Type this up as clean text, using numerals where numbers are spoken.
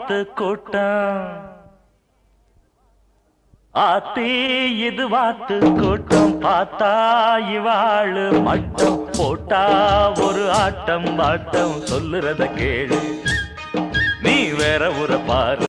வாத்து கூட்டம் ஆத்தி இது வாத்து கூட்டம் பார்த்தா இவாளு மட்டம் போட்டா ஒரு ஆட்டம் பாட்டம் சொல்லுறத கேளு நீ வேற ஊரை பாரு